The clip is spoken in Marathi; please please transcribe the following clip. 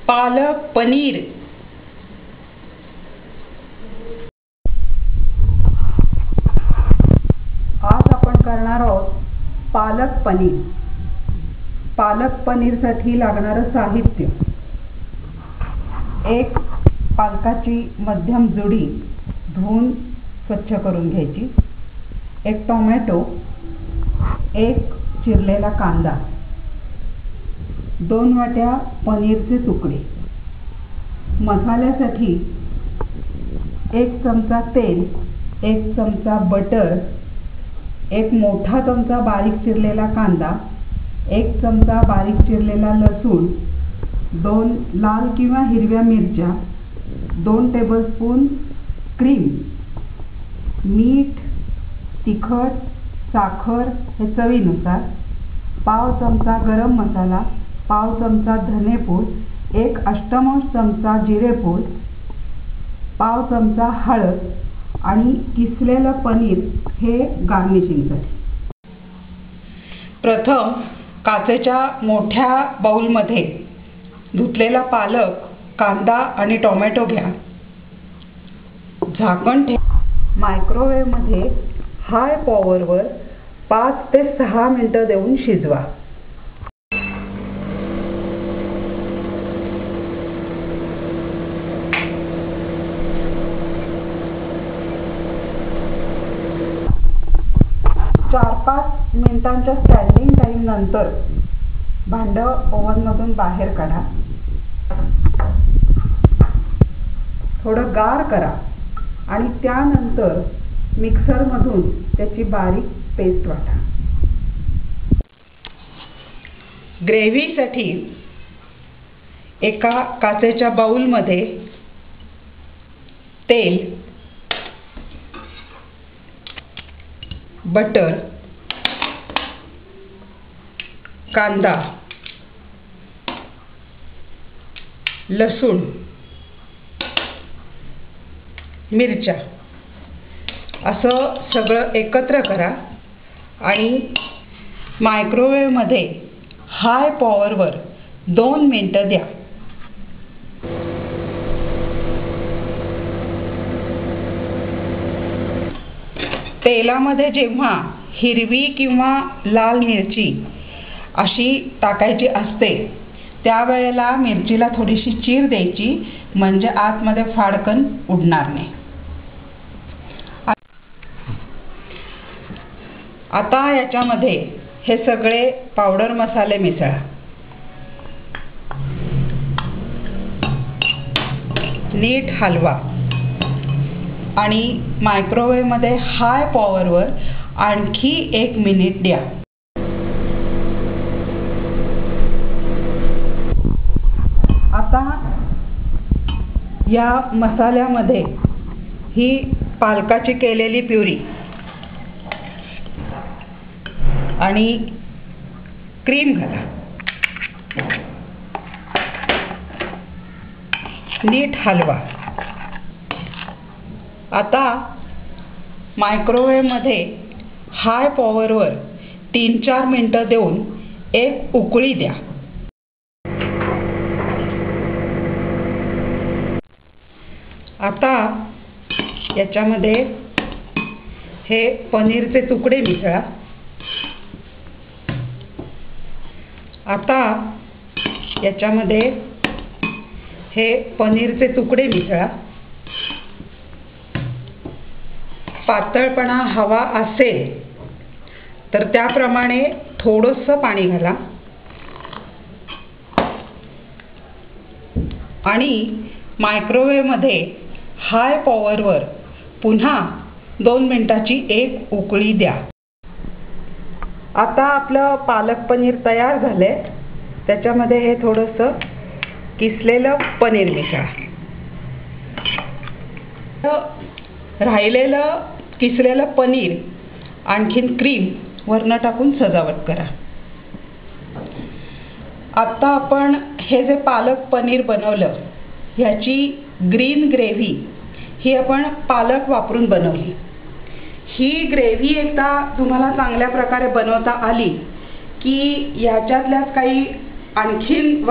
पालक पनीर। आज आपण करणार आहोत पालक पनीर। पालक पनीरसाठी लागणारं साहित्य: एक पालकाची मध्यम जुडी धुवून स्वच्छ करून घ्यायची, एक टोमॅटो, एक चिरलेला कांदा, 2 वाट्या पनीरचे तुकडे। मसाल्यासाठी 1 चमचा तेल, 1 चमचा बटर, 1 मोठा चमचा बारीक चिरलेला कांदा, 1 चमचा बारीक चिरलेला लसूण, 2 लाल किंवा हिरव्या मिरच्या, 2 टेबलस्पून क्रीम, मीठ, तिखट, साखर हे चवीनुसार, पाव चमचा गरम मसाला, पाव चमचा धनेपूड, 1 अष्टमांश चमचा जिरेपूड, पाव चमचा हळद आणि किसलेलं पनीर हे गार्निशिंगसाठी। प्रथम काचेच्या मोठ्या बाउलमध्ये धुतलेला पालक, कांदा आणि टोमॅटो घ्या। झाकण ठेवा। मायक्रोवेव्हमध्ये हाय पॉवरवर 5 ते 6 मिनिटं देऊन शिजवा। चार 5 मिनिटांच्या स्टँडिंग टाईम नंतर भांडं ओव्हनमधून बाहेर काढा, थोडं गार करा आणि त्यानंतर मिक्सरमधून त्याची बारीक पेस्ट वाटा। ग्रेव्हीसाठी एका काचेच्या बाउलमध्ये तेल, बटर, कांदा, लसूण, मिरच्या असं सगळं एकत्र करा आणि मायक्रोवेव्हमध्ये हाय पॉवरवर 2 मिनिटं द्या। तेलामध्ये जेव्हा हिरवी किंवा लाल मिरची अशी टाकायची असते त्यावेळेला मिरचीला थोडीशी चीर द्यायची, म्हणजे आतमध्ये फाडकन उडणार नाही। आता याच्यामध्ये हे सगळे पावडर मसाले मिसळा। नीट हलवा आणि मायक्रोवेव्हमध्ये हाय पॉवरवर आणखी 1 मिनिट द्या। आता या मसाल्यामध्ये ही पालकाची केलेली प्युरी आणि क्रीम घाला, नीट हलवा। आता मायक्रोवेव्हमध्ये हाय पॉवरवर 3-4 मिनिटं देऊन एक उकळी द्या। आता याच्यामध्ये हे पनीरचे तुकडे मिसळा। आता याच्यामध्ये हे पनीरचे तुकडे मिसळा। पातळपणा हवा असेल तर त्याप्रमाणे थोडंसं पाणी घाला आणि मायक्रोवेव्हमध्ये हाय पॉवरवर पुन्हा 2 मिनिटाची एक उकळी द्या। आता आपलं पालक पनीर तयार झाले। त्याच्यामध्ये हे थोडंसं किसलेलं पनीर मिसळा। राहिलेलं किसलेलं पनीर आणखीन क्रीम वरनं टाकून सजावट करा। आता आपण हे जे पालक पनीर बनवलं ह्याची ग्रीन ग्रेव्ही ही आपण पालक वापरून बनवली। ही ग्रेव्ही एकदा तुम्हाला चांगल्या प्रकारे बनवता आली की याच्यातल्याच काही आणखीन